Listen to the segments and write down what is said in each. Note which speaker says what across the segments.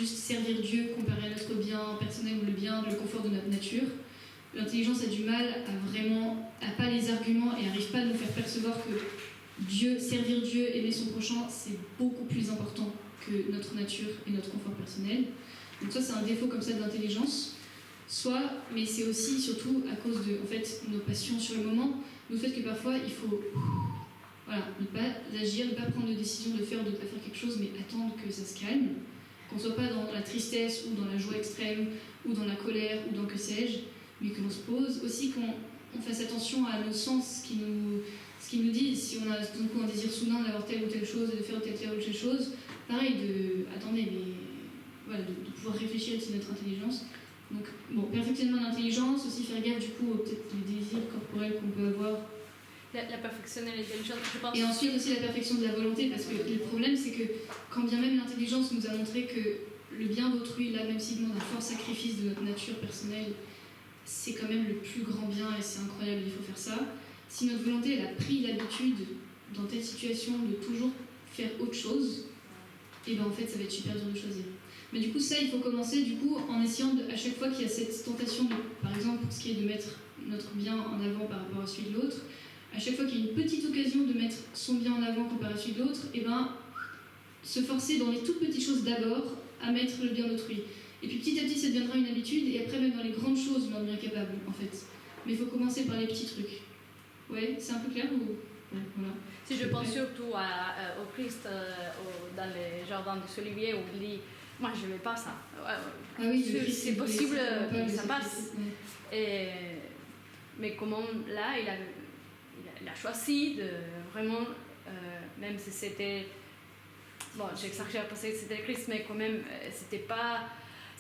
Speaker 1: juste servir Dieu comparé à notre bien personnel ou le confort de notre nature. L'intelligence a du mal à pas les arguments et n'arrive pas à nous faire percevoir que servir Dieu, aimer son prochain, c'est beaucoup plus important que notre nature et notre confort personnel. Donc soit c'est un défaut comme ça de l'intelligence, mais c'est aussi surtout à cause de nos passions sur le moment, le fait que parfois il faut ne pas agir, ne pas prendre de décision de faire ou de ne pas faire quelque chose, mais attendre que ça se calme, qu'on ne soit pas dans la tristesse ou dans la joie extrême ou dans la colère ou dans que sais-je, mais que l'on se pose, aussi qu'on fasse attention à nos sens, ce qui nous dit si on a tout d'un coup un désir soudain d'avoir telle ou telle chose et de faire telle ou telle chose, pareil, de pouvoir réfléchir aussi notre intelligence. Donc, perfectionnement l'intelligence, aussi faire gaffe du coup peut-être les désirs corporels qu'on peut avoir.
Speaker 2: La perfectionner l'intelligence, je pense.
Speaker 1: Et ensuite aussi la perfection de la volonté, parce que le problème c'est que quand bien même l'intelligence nous a montré que le bien d'autrui, là même s'il demande un fort sacrifice de notre nature personnelle, c'est quand même le plus grand bien et c'est incroyable, il faut faire ça. Si notre volonté elle a pris l'habitude dans telle situation de toujours faire autre chose, et en fait ça va être super dur de choisir. Mais du coup ça il faut commencer en essayant à chaque fois qu'il y a cette tentation de, par exemple pour ce qui est de mettre notre bien en avant par rapport à celui de l'autre, à chaque fois qu'il y a une petite occasion de mettre son bien en avant comparé à celui de l'autre, se forcer dans les toutes petites choses d'abord à mettre le bien d'autrui. Et puis petit à petit ça deviendra une habitude et après même dans les grandes choses on en devient capable en fait. Mais il faut commencer par les petits trucs. Ouais, c'est un peu clair ou... Ouais, voilà.
Speaker 2: Si je pense surtout au Christ dans le jardin des Oliviers où il dit moi je ne veux pas ça.
Speaker 1: Ah oui,
Speaker 2: c'est possible que ça passe. Mais comment là il a choisi de vraiment, même si c'était, j'exagère parce que c'était le Christ, mais quand même c'était pas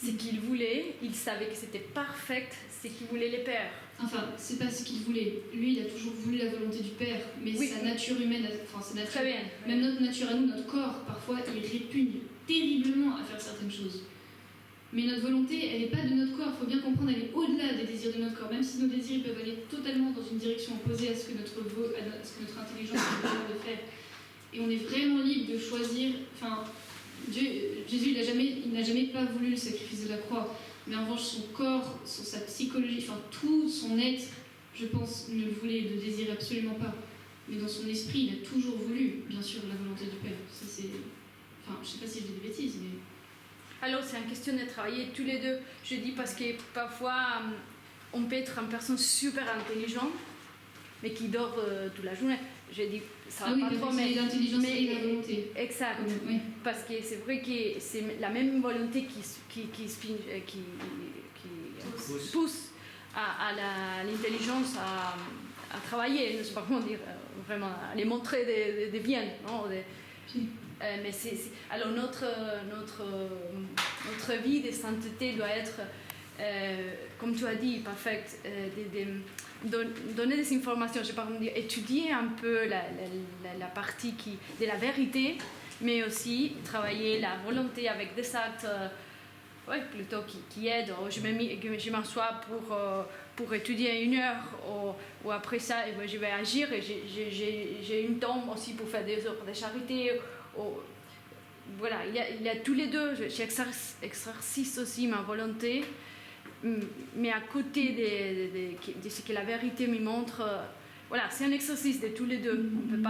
Speaker 2: ce qu'il voulait, il savait que c'était parfait ce qu'il voulait le Père.
Speaker 1: Enfin, c'est pas ce qu'il voulait. Lui, il a toujours voulu la volonté du Père, mais oui, sa nature humaine, sa nature,
Speaker 2: très bien.
Speaker 1: Même notre nature à nous, notre corps, parfois, il répugne terriblement à faire certaines choses. Mais notre volonté, elle n'est pas de notre corps. Il faut bien comprendre, elle est au-delà des désirs de notre corps. Même si nos désirs peuvent aller totalement dans une direction opposée à ce que notre intelligence est capable de faire. Et on est vraiment libre de choisir. Enfin, Jésus, il n'a jamais pas voulu le sacrifice de la croix. Mais en revanche, son corps, sa psychologie, tout son être, je pense, ne le voulait, ne le désirait absolument pas. Mais dans son esprit, il a toujours voulu, bien sûr, la volonté du Père. Ça, c'est... Enfin, je ne sais pas si je dis des bêtises, mais...
Speaker 2: Alors, c'est une question de travailler tous les deux. Je dis parce que parfois, on peut être une personne super intelligente, mais qui dort toute la journée. Je dis, ça va pas trop, mais
Speaker 1: l'intelligence et la volonté.
Speaker 2: Exact. Oui. Parce que c'est vrai que c'est la même volonté qui pousse à l'intelligence à travailler, ne sais pas comment dire, vraiment, à les montrer des biens. Non, mais alors notre vie de sainteté doit être, comme tu as dit, parfaite, donner des informations, je sais pas comment dire, étudier un peu la partie de la vérité, mais aussi travailler la volonté avec des actes plutôt qui aident. Je m'assois pour étudier 1 heure, ou après ça je vais agir et j'ai une temps aussi pour faire des œuvres de charité. Voilà, il y a tous les deux. J'exercice aussi ma volonté, mais à côté de ce que la vérité me montre. Voilà, c'est un exercice de tous les deux. On peut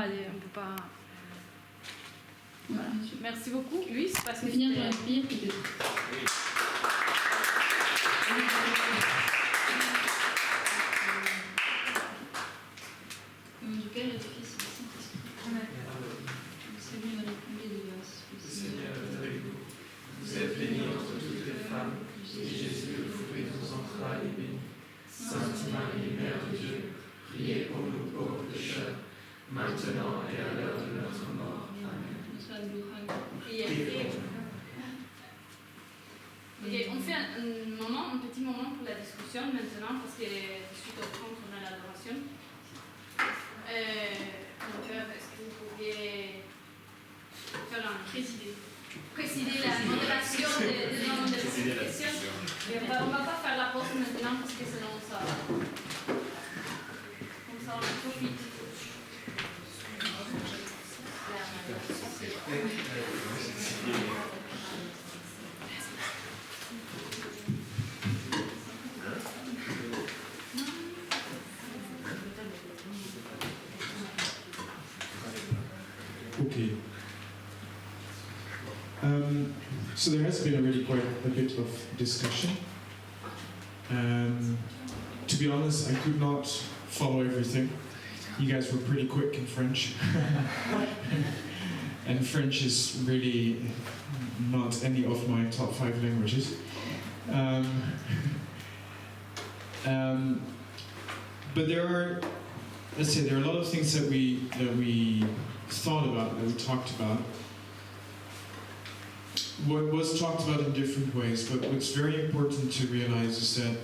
Speaker 2: pas. Voilà. Merci beaucoup, Luis.
Speaker 1: Parce que finir dans la prière, peut-être. Au nom du Père et du Fils et du Saint-Esprit. Amen. Seigneur, répondu de grâce.
Speaker 3: Le Seigneur est avec vous. Vous êtes bénie entre toutes les femmes, et Jésus, le fruit de vos entrailles, est béni. Sainte Marie, Mère de Dieu, priez pour nous pauvres pécheurs, maintenant et à l'heure de notre mort. Amen.
Speaker 2: Okay, on fait un petit moment pour la discussion maintenant, parce que suite au temps on a l'adoration. Mon père, est-ce que vous pourriez faire présider la modération des questions? On ne va pas faire la pause maintenant parce que sinon ça on profite.
Speaker 4: So there has been already quite a bit of discussion. To be honest, I could not follow everything. You guys were pretty quick in French. And French is really not any of my top 5 languages. But there are, let's say, there are a lot of things that we thought about, that we talked about. What was talked about in different ways, but what's very important to realize is that,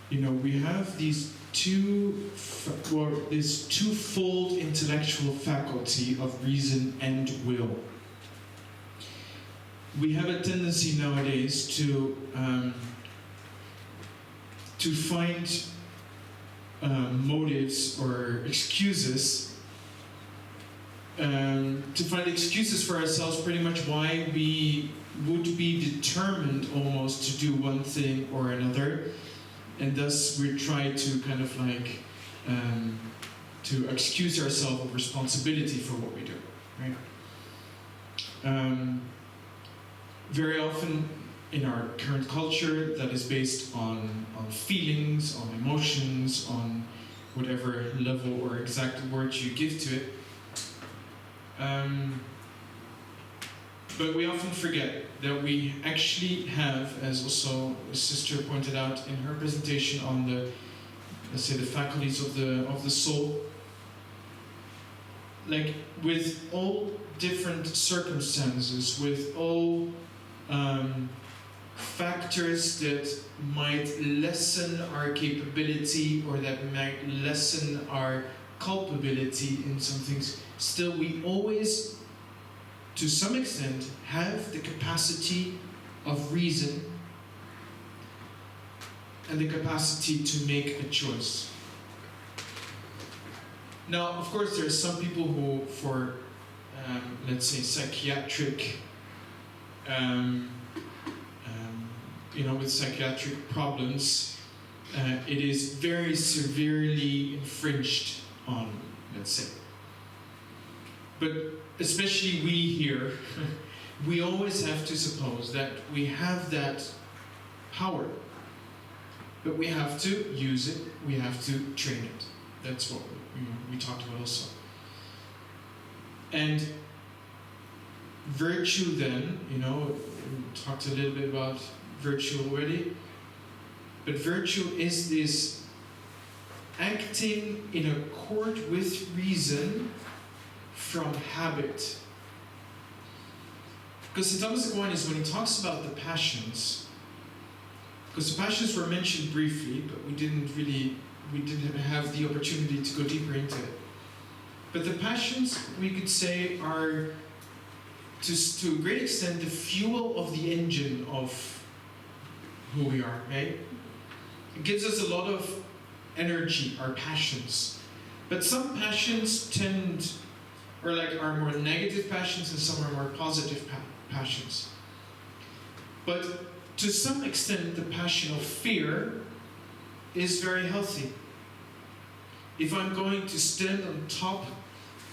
Speaker 4: you know, we have these this twofold intellectual faculty of reason and will. We have a tendency nowadays to find motives or excuses, to find excuses for ourselves pretty much why we would be determined almost to do one thing or another, and thus we try to kind of like to excuse ourselves of responsibility for what we do, right? Very often in our current culture, that is based on feelings, on emotions, on whatever level or exact words you give to it. But we often forget that we actually have, as also a sister pointed out in her presentation on the, let's say, the faculties of the soul, like with all different circumstances, with all factors that might lessen our capability or that might lessen our culpability in some things, still we always, to some extent, have the capacity of reason and the capacity to make a choice. Now, of course, there are some people who, for, let's say, psychiatric, with psychiatric problems, it is very severely infringed on, let's say. But especially we here, we always have to suppose that we have that power, but we have to use it, we have to train it. That's what we talked about also. And virtue then, we talked a little bit about virtue already, but virtue is this acting in accord with reason from habit. Because St. Thomas Aquinas, when he talks about the passions, because the passions were mentioned briefly, but we didn't have the opportunity to go deeper into it. But the passions, we could say, are to a great extent the fuel of the engine of who we are, right? It gives us a lot of energy, our passions. But some passions are more negative passions and some are more positive passions. But to some extent, the passion of fear is very healthy. If I'm going to stand on top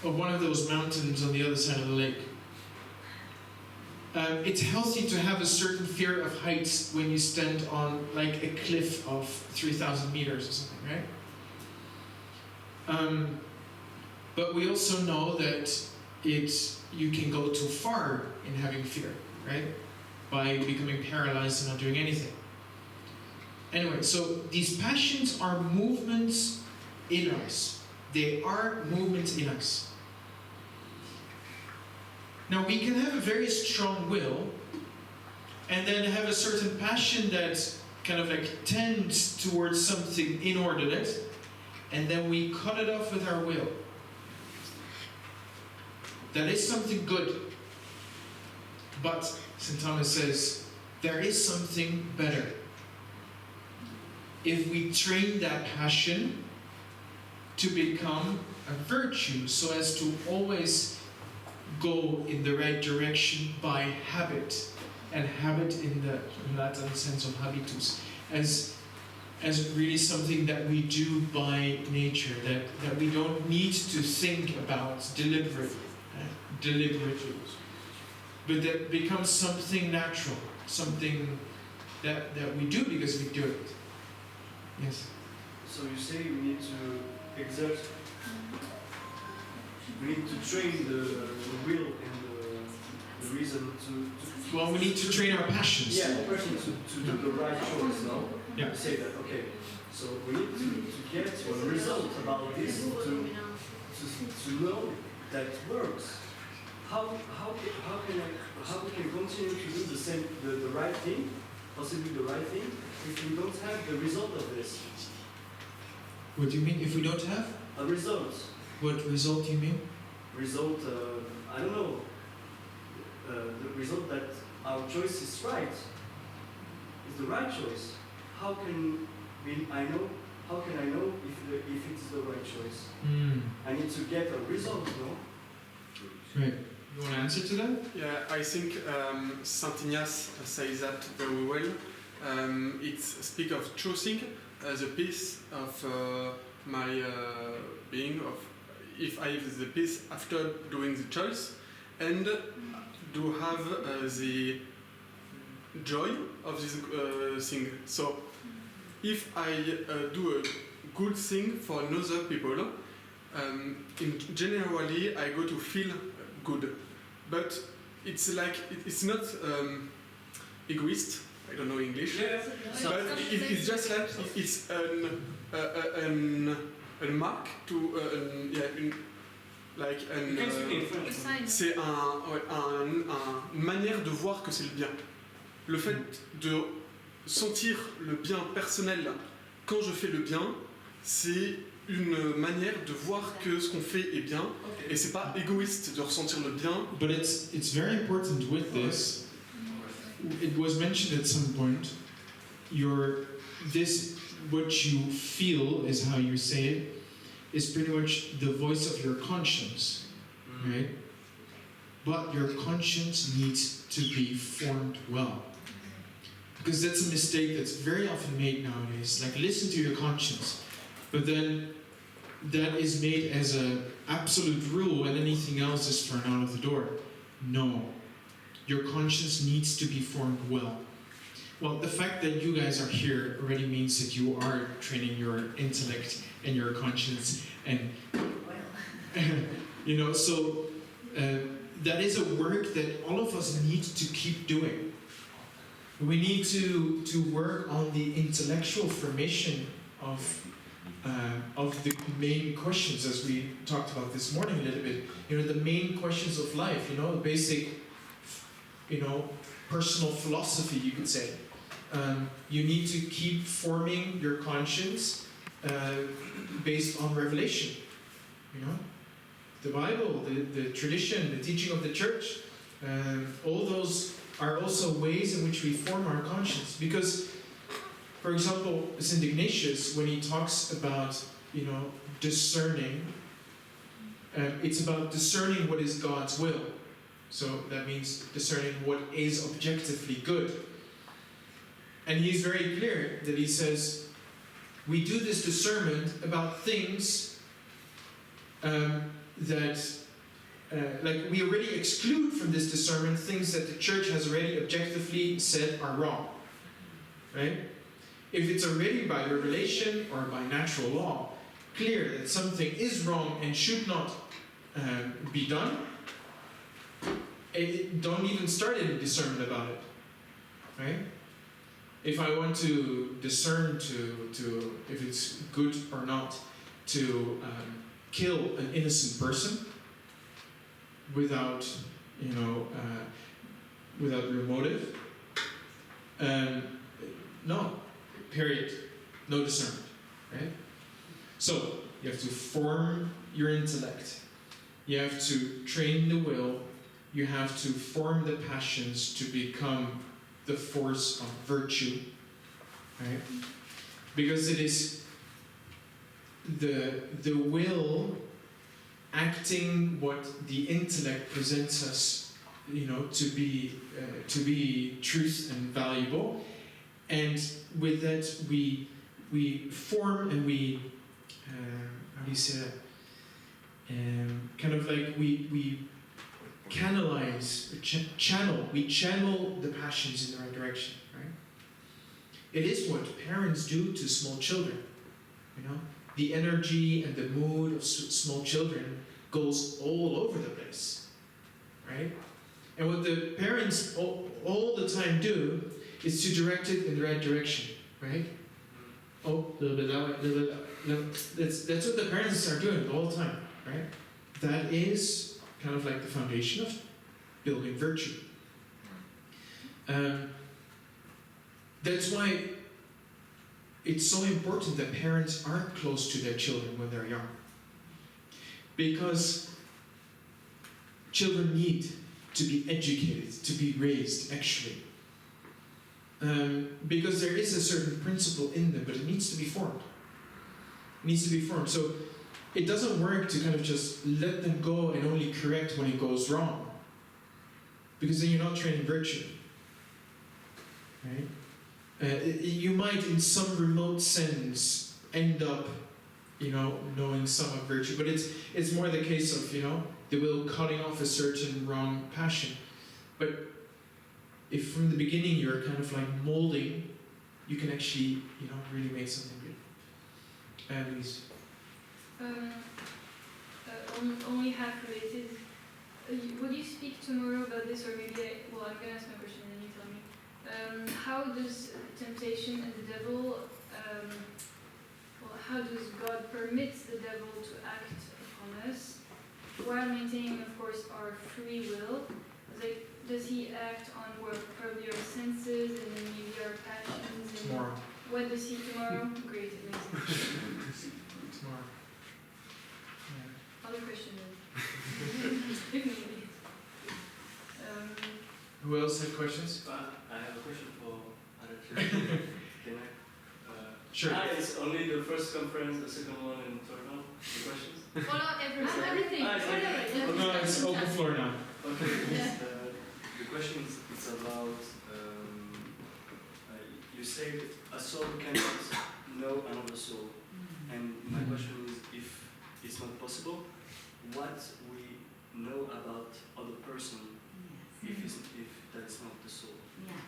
Speaker 4: of one of those mountains on the other side of the lake, it's healthy to have a certain fear of heights when you stand on like a cliff of 3,000 meters or something, right? But we also know that you can go too far in having fear, right? By becoming paralyzed and not doing anything. Anyway, so these passions are movements in us. They are movements in us. Now, we can have a very strong will and then have a certain passion that kind of like tends towards something inordinate, and then we cut it off with our will. That is something good. But St. Thomas says, there is something better. If we train that passion to become a virtue, so as to always go in the right direction by habit, and habit in the Latin sense of habitus, as really something that we do by nature, that we don't need to think about deliberately. but that becomes something natural, something that we do because we do it. Yes.
Speaker 5: So you say we need to exert, we need to train the will and the reason to
Speaker 4: Well, we need to train our passions.
Speaker 5: yeah, the person to do the right choice, no?
Speaker 4: Yeah.
Speaker 5: Say that, okay, so we need to get a result about this, to know that works. How we can continue to do the right thing, possibly the right thing, if we don't have the result of this?
Speaker 4: What do you mean? If we don't have?
Speaker 5: A result.
Speaker 4: What result do you mean?
Speaker 5: Result, I don't know. The result that our choice is right, is the right choice. How can I know if it's the right choice? I need to get a result, no?
Speaker 4: Right. You want to answer to that?
Speaker 3: Yeah, I think Saint Ignace says that very well. It speaks of choosing the peace of my being, of if I have the peace after doing the choice, and do have the joy of this thing. So, if I do a good thing for another people, generally I go to feel good, but it's like it's not egoist. I don't know English, but it's just like it's a mark to c'est une manière de voir que c'est le bien. Le fait de sentir le bien personnel quand je fais le bien, c'est une manière de voir que ce qu'on fait est bien, et c'est pas égoïste de ressentir le bien.
Speaker 4: But it's very important with this. It was mentioned at some point. What you feel is how you say it. Is pretty much the voice of your conscience, right? But your conscience needs to be formed well. Because that's a mistake that's very often made nowadays. Like, listen to your conscience. But then that is made as an absolute rule and anything else is thrown out of the door. No. Your conscience needs to be formed well. Well, the fact that you guys are here already means that you are training your intellect and your conscience, and so that is a work that all of us need to keep doing. We need to work on the intellectual formation of the main questions, as we talked about this morning a little bit. The main questions of life. The basic, personal philosophy, you could say. You need to keep forming your conscience based on revelation. The Bible, the tradition, the teaching of the church, all those are also ways in which we form our conscience. Because, for example, St. Ignatius, when he talks about, discerning, it's about discerning what is God's will. So that means discerning what is objectively good. And he's very clear that he says, we do this discernment about things like we already exclude from this discernment things that the church has already objectively said are wrong. Right? If it's already by revelation or by natural law clear that something is wrong and should not be done, don't even start any discernment about it. Right? If I want to discern to if it's good or not to kill an innocent person without without real motive, no, period, no discernment, right? So you have to form your intellect, you have to train the will, you have to form the passions to become the force of virtue, right? Because it is the will acting what the intellect presents us, to be truth and valuable, and with that we form and we how do you say that? Kind of like we canalize, we channel the passions in the right direction, right? It is what parents do to small children, you know? The energy and the mood of small children goes all over the place, right? And what the parents all the time do is to direct it in the right direction, right? Oh, a little bit that way, a little bit that way. No, that's what the parents are doing all the time, right? That is kind of like the foundation of building virtue. That's why it's so important that parents aren't close to their children when they're young. Because children need to be educated, to be raised, actually. Because there is a certain principle in them, but it needs to be formed. It needs to be formed. So it doesn't work to kind of just let them go and only correct when it goes wrong. Because then you're not training virtue. Right? You might, in some remote sense, end up, you know, knowing some of virtue, but it's more the case of, you know, they will cutting off a certain wrong passion. But if from the beginning you're kind of like molding, you can actually, you know, really make something good. Louise.
Speaker 2: Only half related. Will you speak tomorrow about this, or maybe I'm gonna ask my question and then you tell me. How does temptation and the devil, how does God permit the devil to act upon us while maintaining, of course, our free will? Like, does he act on probably our senses and then maybe our passions? And
Speaker 4: Tomorrow.
Speaker 2: What does he tomorrow? Great, amazing.
Speaker 4: Tomorrow.
Speaker 2: Other question is.
Speaker 4: Who else had questions?
Speaker 5: I have a question for other children. Can I?
Speaker 4: Sure.
Speaker 5: It's only the first conference, the second one, and third one. The questions?
Speaker 1: Follow everything.
Speaker 5: Everything.
Speaker 4: No, it's open floor now.
Speaker 5: Okay.
Speaker 1: Yeah.
Speaker 5: The question is it's about. You said a soul cannot know another soul, and my question is, if it's not possible, what we know about other person if that is not the soul?
Speaker 6: Yeah,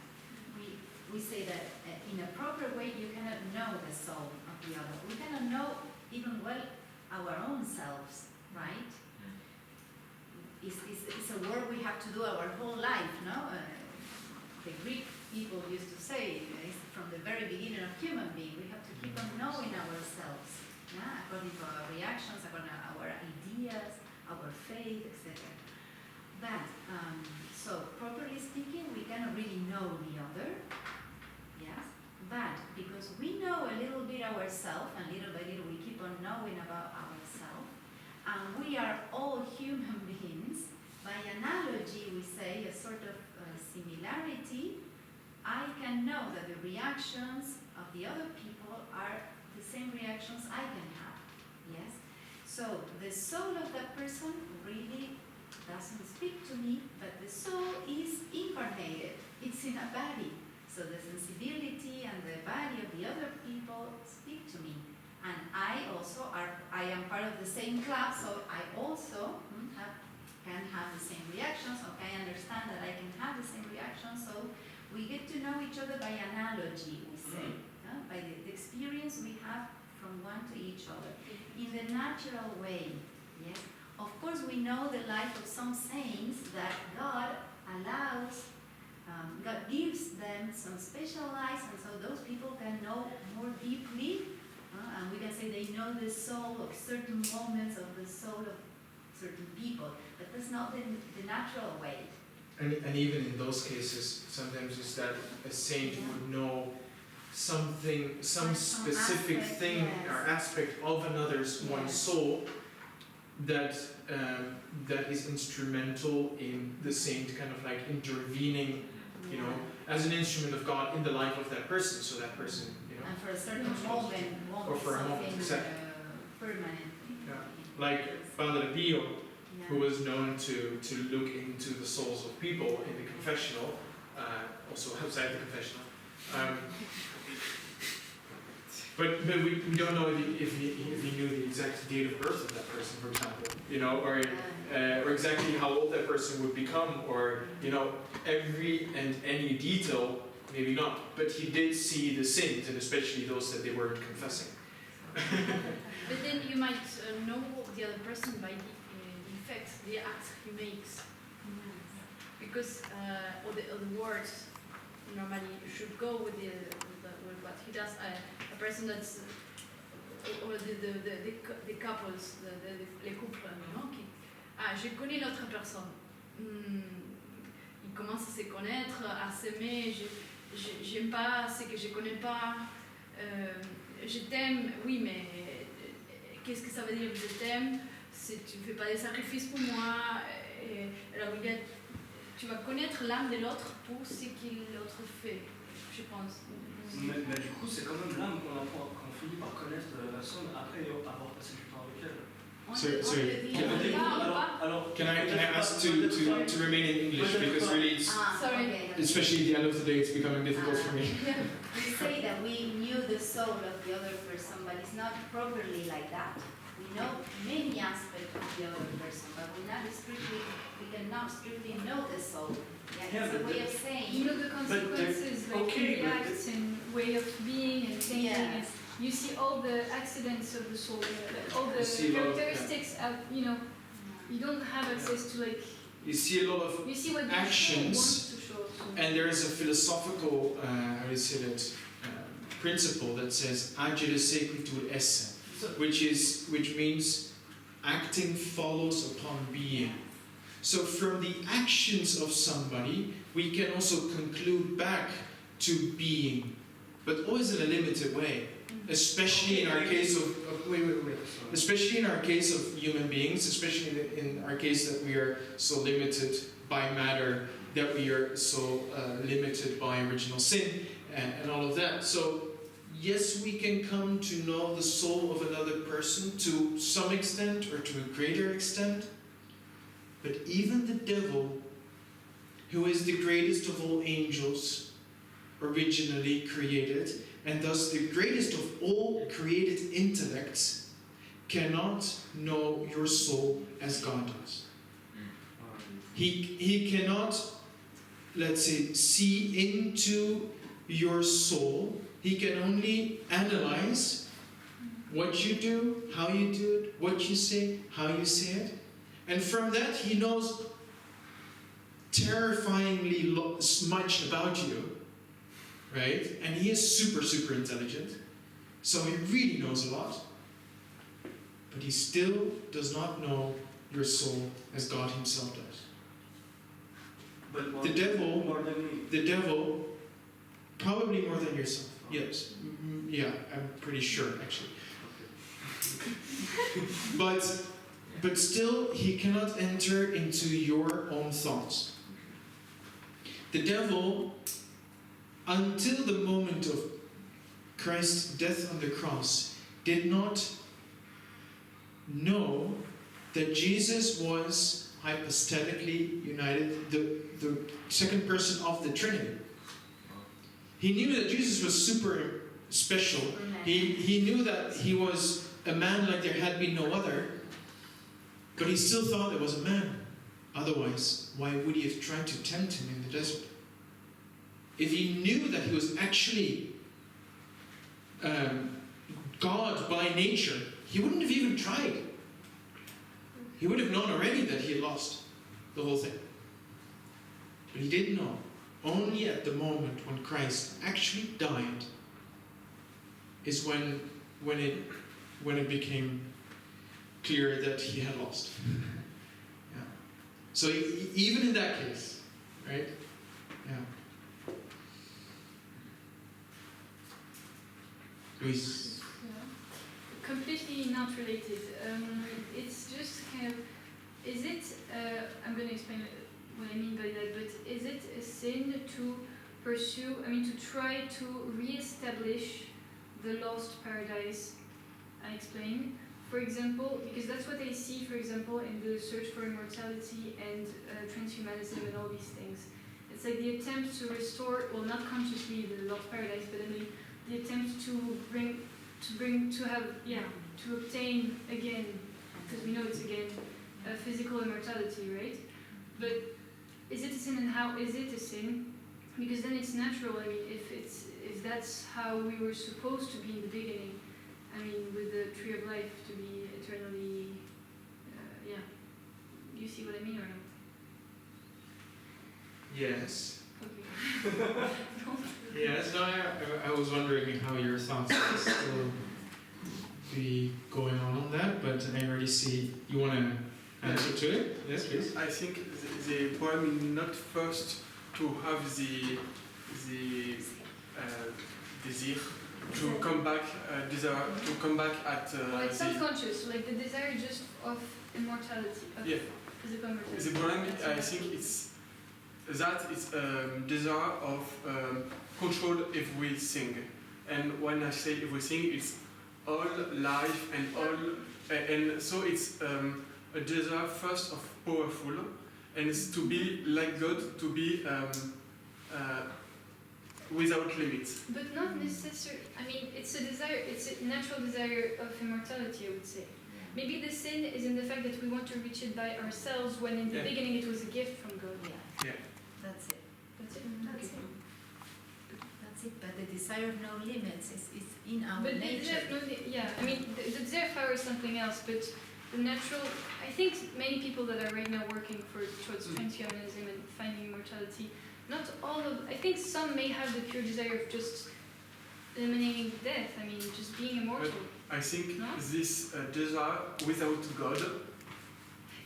Speaker 6: we say that in a proper way you cannot know the soul of the other. We cannot know even well our own selves, right? It's a work we have to do our whole life, no? The Greek people used to say, from the very beginning of human being, we have to keep on knowing ourselves, yeah? According to our reactions, according to our ideas, our faith, etc. But, so properly speaking, we cannot really know the other, yes? But because we know a little bit ourselves, and little by little we keep on knowing about ourselves, and we are all human beings, by analogy we say a sort of similarity. I can know that the reactions of the other people are the same reactions I can have, yes? So the soul of that person really doesn't speak to me, but the soul is incarnated. It's in a body. So the sensibility and the body of the other people speak to me. And I am part of the same club, so I also can have the same reactions. Okay, I understand that I can have the same reactions. So we get to know each other by analogy, we say, by the experience we have from one to each other in the natural way. Yes. Of course, we know the life of some saints that God allows, God gives them some special lives, and so those people can know more deeply, and we can say they know the soul of certain moments of the soul of certain people, but that's not the natural way.
Speaker 4: And even in those cases, sometimes it's that a saint would know something, some specific
Speaker 6: aspect,
Speaker 4: thing
Speaker 6: yes.
Speaker 4: or aspect of another's one soul that is instrumental in the saint kind of like intervening, you know, as an instrument of God in the life of that person, so that person, you know.
Speaker 6: And for a certain moment,
Speaker 4: Or for a moment, exactly.
Speaker 6: Permanent.
Speaker 4: Yeah. Like Padre Pio, who was known to look into the souls of people in the confessional, also outside the confessional. But we don't know if he knew the exact date of birth of that person, for example, you know, or exactly how old that person would become, or, you know, every and any detail, maybe not. But he did see the sins, and especially those that they weren't confessing.
Speaker 2: But then you might know the other person by the effect, the act he makes. Because or the words normally should go with what he does. A person that's or the couples, les couples, non, qui je connais l'autre personne. Il commence à se connaître, à s'aimer. J'aime pas ce que je connais pas. Je t'aime, oui, mais qu'est-ce que ça veut dire je t'aime? Tu ne fais pas des sacrifices pour moi. Alors tu vas connaître l'âme de l'autre pour ce que l'autre fait, je pense.
Speaker 5: Mais du coup, c'est quand même l'âme qu'on finit par connaître la personne après avoir passé du temps avec elle.
Speaker 4: Sorry,
Speaker 5: Alors,
Speaker 4: can I ask to remain in English, because really it's,
Speaker 6: Okay.
Speaker 4: especially at the end of the day, it's becoming difficult for me.
Speaker 6: We say that we knew the soul of the other person, but it's not properly like that. We know many aspects of the other person, but we cannot strictly know the soul. Yeah, it's a way of saying.
Speaker 1: You know the consequences, like
Speaker 5: okay,
Speaker 1: the acts and way of being and thinking.
Speaker 6: Yes.
Speaker 1: You see all the accidents of the soul, like all the
Speaker 4: You see a lot of-
Speaker 1: characteristics of, you know, you don't have access to, like,
Speaker 4: You see a lot of
Speaker 1: you see what the
Speaker 4: Actions.
Speaker 1: soul wants to show. So.
Speaker 4: And there is a philosophical, how do you say that, principle that says agere sequitur esse, which means acting follows upon being. So from the actions of somebody, we can also conclude back to being, but always in a limited way. Especially in our case of especially in our case of human beings, especially in our case that we are so limited by matter, that we are so limited by original sin and all of that. So yes, we can come to know the soul of another person to some extent or to a greater extent, but even the devil, who is the greatest of all angels, originally created, and thus the greatest of all created intellects, cannot know your soul as God does. He cannot, let's say, see into your soul. He can only analyze what you do, how you do it, what you say, how you say it. And from that he knows terrifyingly much about you. Right? And he is super intelligent. So he really knows a lot. But he still does not know your soul as God himself does.
Speaker 5: but more,
Speaker 4: The devil-
Speaker 5: more than me.
Speaker 4: The devil, probably more than yourself. Yes. Yeah, I'm pretty sure actually. But still he cannot enter into your own thoughts. The devil, until the moment of Christ's death on the cross, did not know that Jesus was hypostatically united, the second person of the Trinity. He knew that Jesus was super special. He knew that he was a man like there had been no other, but he still thought it was a man. Otherwise, why would he have tried to tempt him in the desert? If he knew that he was actually God by nature, he wouldn't have even tried. He would have known already that he had lost the whole thing. But he didn't know. Only at the moment when Christ actually died is when it became clear that he had lost. Yeah. So even in that case, right? Yeah. Luis.
Speaker 1: Completely not related. It's just kind of, is it, I'm going to explain what I mean by that, but is it a sin to pursue, to try to re-establish the lost paradise? I explain. For example, because that's what I see, for example, in the search for immortality and transhumanism and all these things. It's like the attempt to restore, well, not consciously the lost paradise, but the attempt to bring
Speaker 2: to obtain again, because we know it's again a physical immortality, right? But is it a sin, and how is it a sin? Because then it's natural. I mean, if that's how we were supposed to be in the beginning, I mean, with the tree of life to be eternally, you see what I mean or no?
Speaker 4: Yes.
Speaker 2: Okay.
Speaker 4: Yes, no, I was wondering how your thoughts would still be going on that, but I already see you want to answer to it. Yes, please.
Speaker 3: I think the problem is not first to have the desire to come back, desire to come back at
Speaker 2: Well, it's
Speaker 3: the.
Speaker 2: subconscious, like the desire just of immortality, of
Speaker 3: Yeah.
Speaker 2: physical immortality.
Speaker 3: The problem, I think, it's desire of control everything, and when I say everything, it's all life and all, and so it's a desire first of powerful, and it's to be like God, to be without limits.
Speaker 2: But not necessarily. I mean, it's a desire. It's a natural desire of immortality, I would say. Maybe the sin is in the fact that we want to reach it by ourselves, when in the beginning it was a gift from God.
Speaker 3: Yeah.
Speaker 6: That's it.
Speaker 2: That's it.
Speaker 6: That's
Speaker 2: Okay.
Speaker 6: it. That's it. But the desire of no limits is in our
Speaker 2: But the
Speaker 6: nature.
Speaker 2: desire of I mean, the desire of power is something else, but the natural. I think many people that are right now working towards transhumanism and finding immortality, not all of. I think some may have the pure desire of just eliminating death. I mean, just being immortal.
Speaker 3: I think
Speaker 2: No?
Speaker 3: this desire without God,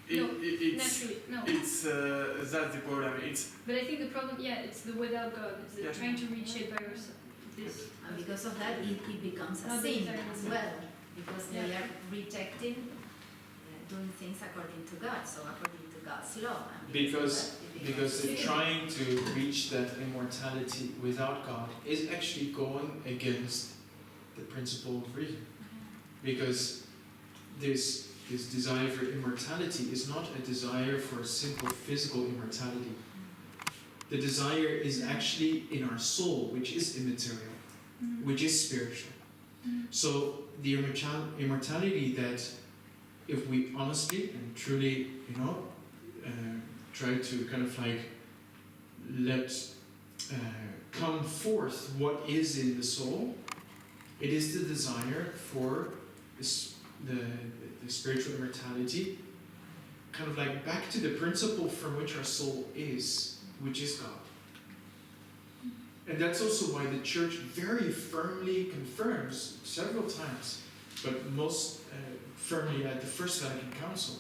Speaker 3: it's
Speaker 2: Naturally, no.
Speaker 3: it's that's the problem. It's
Speaker 2: But I think the problem, it's the without God. It's the
Speaker 3: Yeah.
Speaker 2: trying to reach it by yourself. This.
Speaker 6: And because of that, it becomes a
Speaker 2: Not the
Speaker 6: sin
Speaker 2: desire.
Speaker 6: as well. Because they
Speaker 2: Yeah.
Speaker 6: are rejecting doing things according to God, so according to God's law. And
Speaker 4: Because
Speaker 6: because
Speaker 4: they're trying to reach that immortality without God is actually going against the principle of reason. Because this desire for immortality is not a desire for a simple physical immortality. The desire is actually in our soul, which is immaterial, which is spiritual. So the immortality that, if we honestly and truly, try to kind of like let come forth what is in the soul, it is the desire for the spiritual immortality, kind of like back to the principle from which our soul is, which is God. And that's also why the church very firmly confirms several times, but most firmly at the First Vatican Council,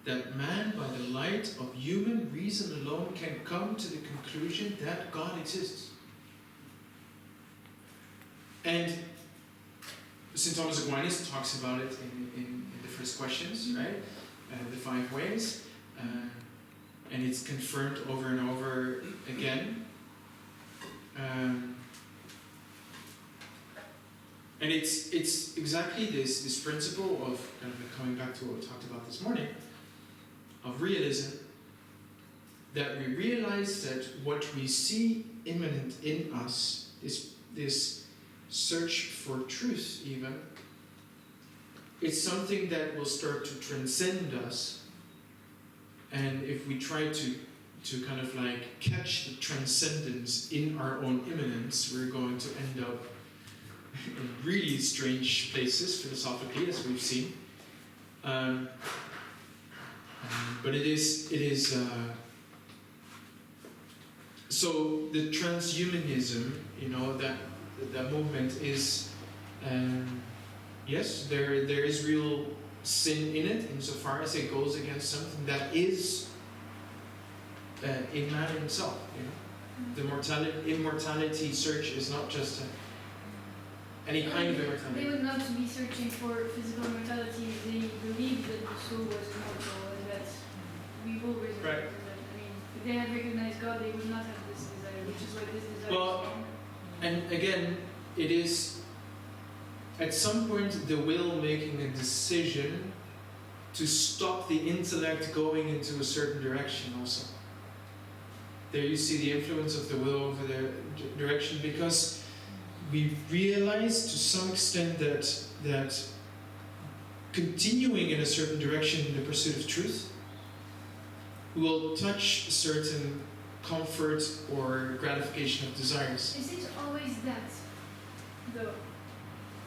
Speaker 4: that man, by the light of human reason alone, can come to the conclusion that God exists. And St. Thomas Aquinas talks about it in the first questions, right? The 5 ways. And it's confirmed over and over again. And it's exactly this principle of, kind of coming back to what we talked about this morning, of realism, that we realize that what we see immanent in us, this search for truth even, it's something that will start to transcend us. And if we try to kind of like catch the transcendence in our own immanence, we're going to end up in really strange places philosophically, as we've seen. But it is so the transhumanism, that movement is, yes, there is real sin in it, insofar as it goes against something that is in man himself. The immortality search is not just any kind of immortality.
Speaker 2: They would not be searching for physical immortality if they believed that the soul was immortal and that we will resurrect.
Speaker 4: Right.
Speaker 2: I mean, if they had recognized God, they would not have this desire, which is why this desire
Speaker 4: Well,
Speaker 2: is wrong.
Speaker 4: And again, it is at some point the will making a decision to stop the intellect going into a certain direction also. There you see the influence of the will over the direction, because we realize to some extent that continuing in a certain direction in the pursuit of truth will touch a certain comfort or gratification of desires.
Speaker 1: Is it always that, though?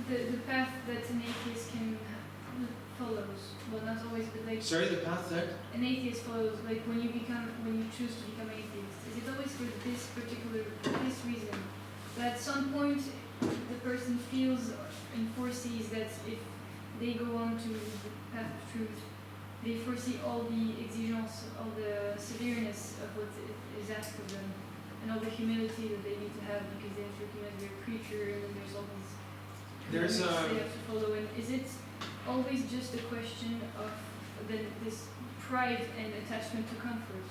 Speaker 1: The path that an atheist follows? Well, not always, but like...
Speaker 4: Sorry, the path that?
Speaker 1: An atheist follows, like when you choose to become atheist. Is it always for this reason? That at some point the person feels and foresees that if they go on to the path of truth, they foresee all the exigence, all the severeness of what is asked of them, and all the humility that they need to have because they have to recognize they're a creature, and then there's all these they have to follow. And is it always just a question of this pride and attachment to comfort?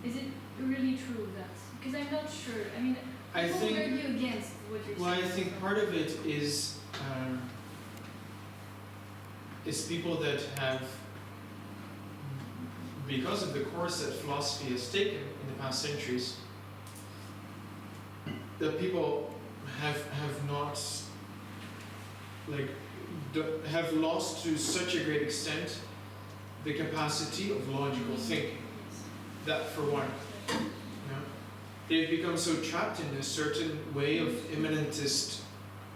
Speaker 1: Is it really true that? Because I'm not sure. I mean, people argue against what you're saying.
Speaker 4: Well, I think part of it is people that have, because of the course that philosophy has taken in the past centuries, that people have not, like, have lost to such a great extent the capacity of logical thinking. That for one. You know? They've become so trapped in a certain way of immanentist,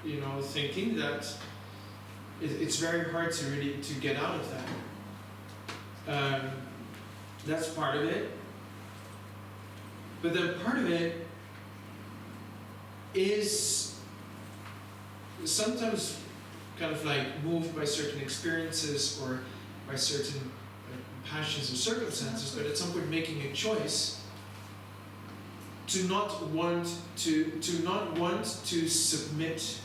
Speaker 4: thinking that it's very hard to get out of that. That's part of it. But then part of it is sometimes kind of like moved by certain experiences or by certain passions or circumstances, but at some point making a choice to not want to submit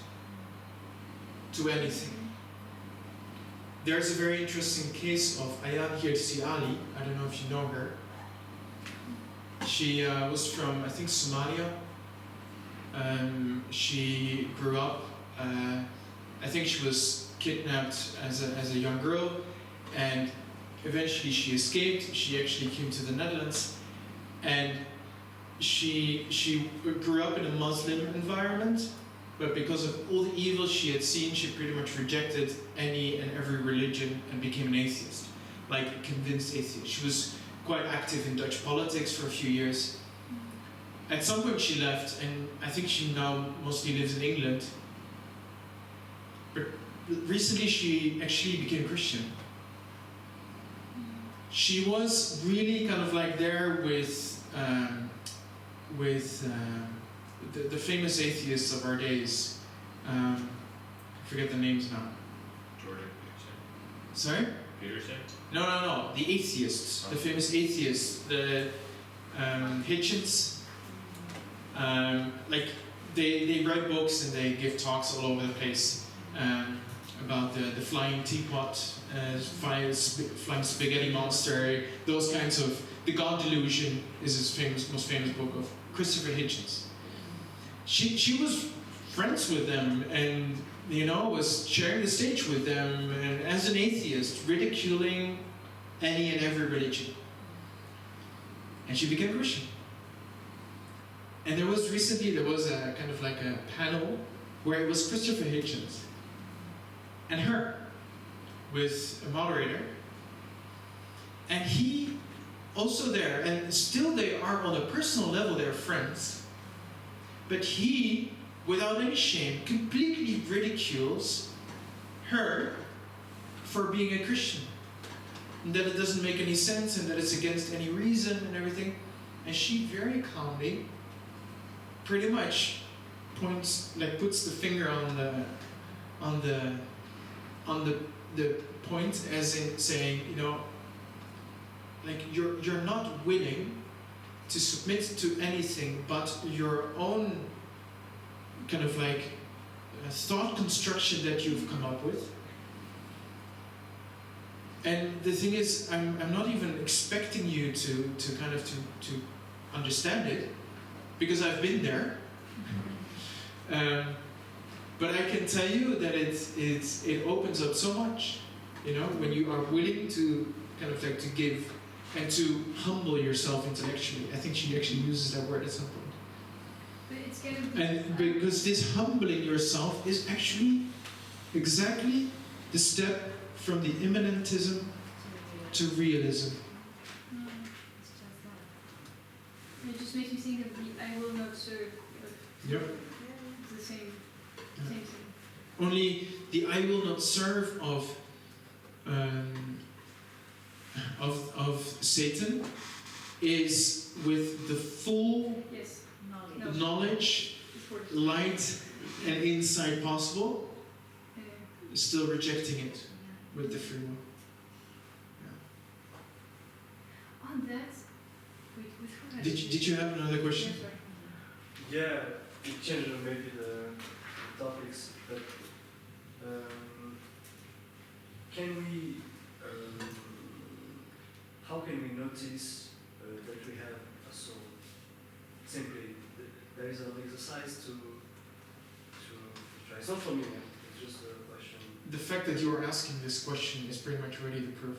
Speaker 4: to anything. There's a very interesting case of Ayaan Hirsi Ali. I don't know if you know her. She was from, I think, Somalia. She grew up, I think she was kidnapped as a young girl, and eventually she escaped. She actually came to the Netherlands, and she grew up in a Muslim environment, but because of all the evil she had seen, she pretty much rejected any and every religion and became an atheist, like a convinced atheist. She was quite active in Dutch politics for a few years. At some point she left, and I think she now mostly lives in England. But recently she actually became Christian. She was really kind of like there with the famous atheists of our days. I forget the names now.
Speaker 3: Jordan Peterson.
Speaker 4: Sorry?
Speaker 3: Peterson?
Speaker 4: No. The atheists. The famous atheists. The Hitchens. Like they write books and they give talks all over the place about the flying teapot, flying spaghetti monster, those kinds of. The God Delusion is his most famous book of Christopher Hitchens. She was friends with them and was sharing the stage with them, and as an atheist ridiculing any and every religion. And she became Christian. And there was a kind of like a panel where it was Christopher Hitchens and her with a moderator, and he also there, and still they are on a personal level, they're friends, but he, without any shame, completely ridicules her for being a Christian, and that it doesn't make any sense and that it's against any reason and everything. And she very calmly pretty much puts the finger on the point, as in saying, like you're not willing to submit to anything but your own kind of like thought construction that you've come up with. And the thing is, I'm not even expecting you to understand it, because I've been there. But I can tell you that it opens up so much, when you are willing to kind of like to give and to humble yourself intellectually. I think she actually uses that word at some point.
Speaker 1: But it's kind of
Speaker 4: And because this humbling yourself is actually exactly the step from the immanentism to realism.
Speaker 1: It just makes me think of the I will not serve.
Speaker 4: Yep.
Speaker 1: It's the same thing.
Speaker 4: Only the I will not serve of Satan is with the full
Speaker 1: Yes.
Speaker 6: Knowledge.
Speaker 4: knowledge,
Speaker 1: Of course.
Speaker 4: light, and insight possible,
Speaker 1: Yeah.
Speaker 4: still rejecting it with the free will.
Speaker 1: On that, wait, with who?
Speaker 4: Did you have another question?
Speaker 1: Yeah, sorry.
Speaker 5: Yeah, it changed maybe the topics, but can we, how can we notice that we have a soul? Simply, there is an exercise to try. It's not for me, it's just a question.
Speaker 4: The fact that you are asking this question is pretty much already the proof.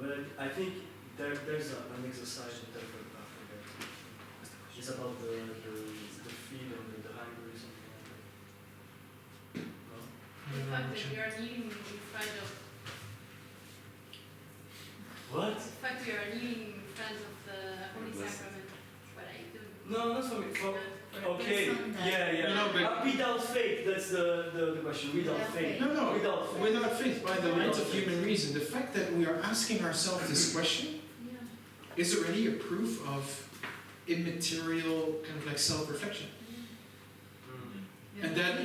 Speaker 5: But I think there's an exercise in that it's about the feed and the hunger or something like that. No?
Speaker 2: The fact that you are kneeling in front of
Speaker 5: What?
Speaker 2: the fact that you are kneeling in front of the Holy Sacrament. What I do.
Speaker 5: No, not for me. Okay,
Speaker 6: Based on that.
Speaker 5: yeah.
Speaker 4: No, but-
Speaker 5: Without faith, that's the question. Without
Speaker 6: Without
Speaker 5: faith.
Speaker 6: faith.
Speaker 4: No,
Speaker 5: Without faith.
Speaker 4: without faith, by the light
Speaker 5: Without
Speaker 4: of
Speaker 5: faith.
Speaker 4: human reason, the fact that we are asking ourselves this question
Speaker 2: Yeah.
Speaker 4: is already a proof of immaterial kind of like self-reflection.
Speaker 5: Mm.
Speaker 4: And that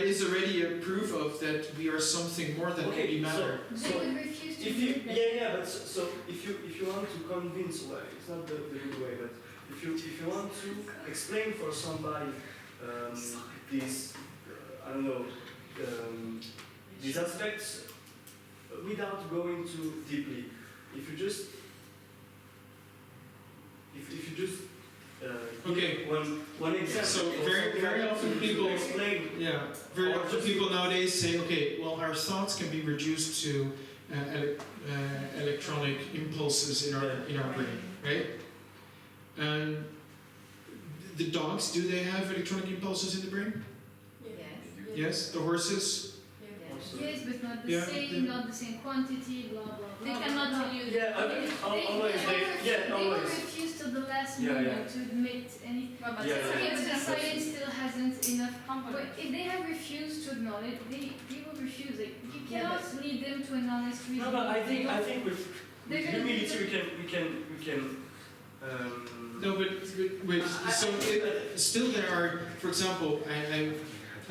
Speaker 4: is already a proof of that we are something more than
Speaker 5: Okay,
Speaker 4: only matter.
Speaker 1: They would refuse to
Speaker 5: If
Speaker 1: do
Speaker 5: you,
Speaker 1: that.
Speaker 5: but so if you want to convince, well, it's not the good way, but if you want to explain for somebody these, I don't know, these aspects without going too deeply, if you just
Speaker 4: Okay.
Speaker 5: give one example.
Speaker 4: So
Speaker 5: or
Speaker 4: very-
Speaker 5: something
Speaker 4: very
Speaker 5: like
Speaker 4: often
Speaker 5: to
Speaker 4: people-
Speaker 5: explain.
Speaker 4: Yeah, very
Speaker 5: Or
Speaker 4: often
Speaker 5: just-
Speaker 4: people nowadays say, okay, well, our thoughts can be reduced to electronic impulses in our brain, right? And the dogs, do they have electronic impulses in the brain?
Speaker 6: Yes.
Speaker 4: Yes. The horses.
Speaker 1: Yes, but not the
Speaker 4: Yeah.
Speaker 1: same, not the same quantity, blah blah blah.
Speaker 2: They
Speaker 1: blah,
Speaker 2: cannot
Speaker 1: blah.
Speaker 2: tell you.
Speaker 5: Yeah, always
Speaker 1: They will
Speaker 5: always.
Speaker 1: refuse till the last
Speaker 5: Yeah,
Speaker 1: moment
Speaker 5: yeah.
Speaker 1: to admit any.
Speaker 2: Well, but
Speaker 5: Yeah,
Speaker 2: it's
Speaker 5: yeah.
Speaker 1: Okay, but the
Speaker 2: it's
Speaker 1: science still hasn't enough.
Speaker 2: humble.
Speaker 1: But if they have refused to acknowledge, they will refuse. Like you
Speaker 6: Yeah,
Speaker 1: cannot lead them to an honest reason.
Speaker 5: No, but I
Speaker 1: They don't-
Speaker 5: think with
Speaker 1: They're gonna
Speaker 5: humility
Speaker 1: do
Speaker 5: we can.
Speaker 4: No, but so still there are, for example,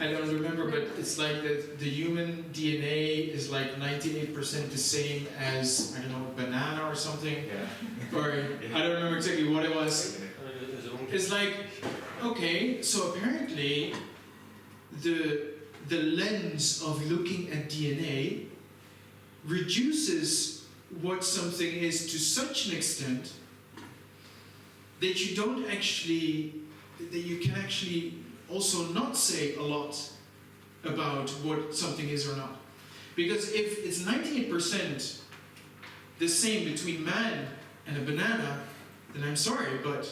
Speaker 4: I don't remember, but it's like that the human DNA is like 98% the same as, I don't know, banana or something, or I don't remember exactly what it was. It's like, okay, so apparently the lens of looking at DNA reduces what something is to such an extent that you don't actually, that you can actually also not say a lot about what something is or not. Because if it's 98% the same between man and a banana, then I'm sorry, but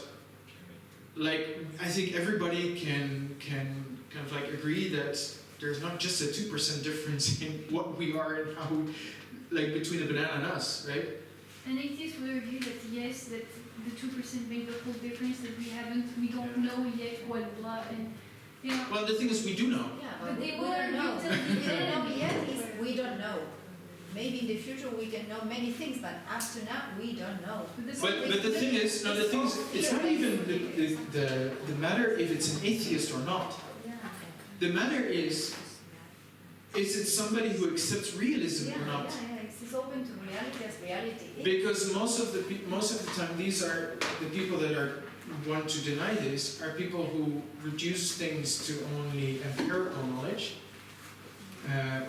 Speaker 4: like I think everybody can kind of like agree that there's not just a 2% difference in what we are and how we, like between a banana and us, right?
Speaker 1: And atheists will argue that yes, that the 2% make the whole difference, that we don't know yet what blah, and you know.
Speaker 4: Well, the thing is, we do know.
Speaker 6: Yeah,
Speaker 1: But
Speaker 6: but
Speaker 1: they
Speaker 6: we
Speaker 1: will
Speaker 6: don't know.
Speaker 1: argue till
Speaker 6: We
Speaker 1: the
Speaker 6: don't know
Speaker 1: end.
Speaker 6: yet is we don't know. Maybe in the future we can know many things, but up to now we don't know.
Speaker 4: But the thing is, no, the thing is, it's not even the matter if it's an atheist or not. The matter is it somebody who accepts realism or not?
Speaker 6: It's open to reality as reality is.
Speaker 4: Because most of the time, these are the people that want to deny this are people who reduce things to only empirical knowledge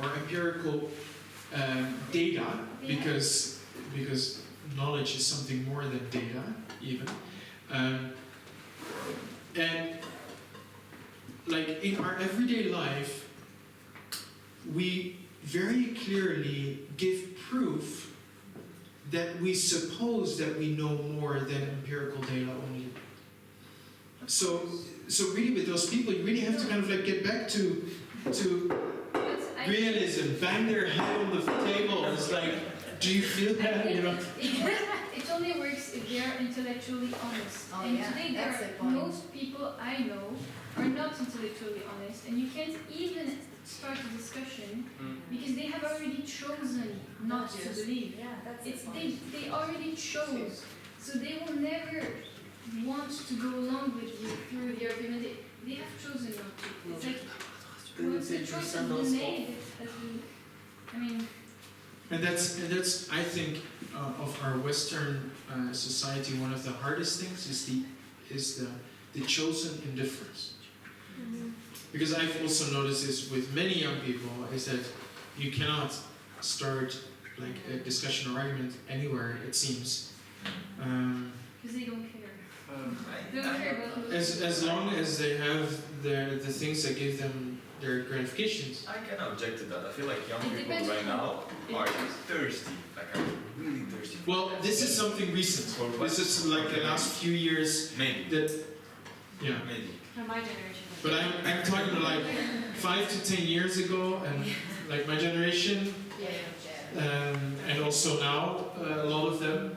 Speaker 4: or empirical data, because knowledge is something more than data, even. And like in our everyday life, we very clearly give proof that we suppose that we know more than empirical data only so really with those people, you really have to kind of like get back to realism, bang their head on the table. It's like, do you feel that? You know?
Speaker 1: It only works if they are intellectually honest.
Speaker 6: Oh,
Speaker 1: and
Speaker 6: yeah,
Speaker 1: today,
Speaker 6: that's the point.
Speaker 1: most people I know are not intellectually honest, and you can't even start a discussion because they have already chosen not to believe.
Speaker 6: Yeah, that's
Speaker 1: It's
Speaker 6: the point.
Speaker 1: they already chose, so they will never want to go along with you through the argument. They have chosen not to. It's like once the choice has been made, I mean.
Speaker 4: And that's I think of our Western society, one of the hardest things is the chosen indifference. Because I've also noticed this with many young people, is that you cannot start like a discussion or argument anywhere, it seems.
Speaker 1: Because they don't care. They don't care about
Speaker 4: As long as they have the things that give them their gratifications.
Speaker 3: I can object to that. I feel like young
Speaker 1: It
Speaker 3: people
Speaker 1: depends
Speaker 3: right now
Speaker 1: on-
Speaker 3: are thirsty. Like, I'm really thirsty.
Speaker 4: Well, this is something recent. This is like the last few years
Speaker 3: Maybe.
Speaker 4: that, yeah.
Speaker 3: Maybe.
Speaker 2: From my generation.
Speaker 4: But I'm talking about like 5 to 10 years ago, and like my generation, and also now a lot of them.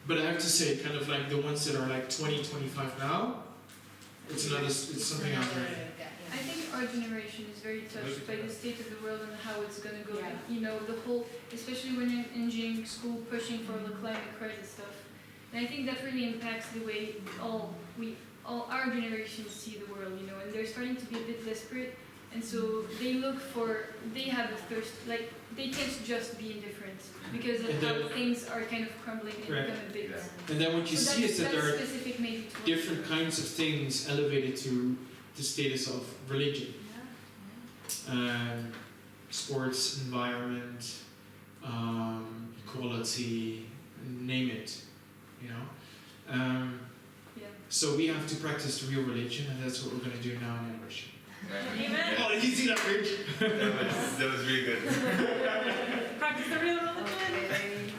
Speaker 4: But I have to say, kind of like the ones that are like 20, 25 now, it's something else, right?
Speaker 1: I think our generation is very touched by the state of the world and how it's going to go.
Speaker 6: Yeah.
Speaker 1: You know, the whole, especially when you're in engineering school, pushing for the climate crisis stuff. And I think that really impacts the way all our generations see the world. You know, and they're starting to be a bit desperate, and so they have a thirst. Like they can't just be indifferent because of
Speaker 4: And
Speaker 1: how
Speaker 4: then-
Speaker 1: things are kind of crumbling and
Speaker 4: Right.
Speaker 1: become a bit.
Speaker 3: Yeah.
Speaker 4: And then what you
Speaker 1: So
Speaker 4: see is that there are
Speaker 1: specific maybe to
Speaker 4: different kinds of things elevated to the status of religion. Sports, environment, equality, name it, you know.
Speaker 1: Yeah.
Speaker 4: So we have to practice the real religion, and that's what we're going to do now in worship.
Speaker 2: Amen.
Speaker 4: Oh, did you see that, Rich?
Speaker 3: That was really good.
Speaker 2: Practice the real religion.
Speaker 6: Okay.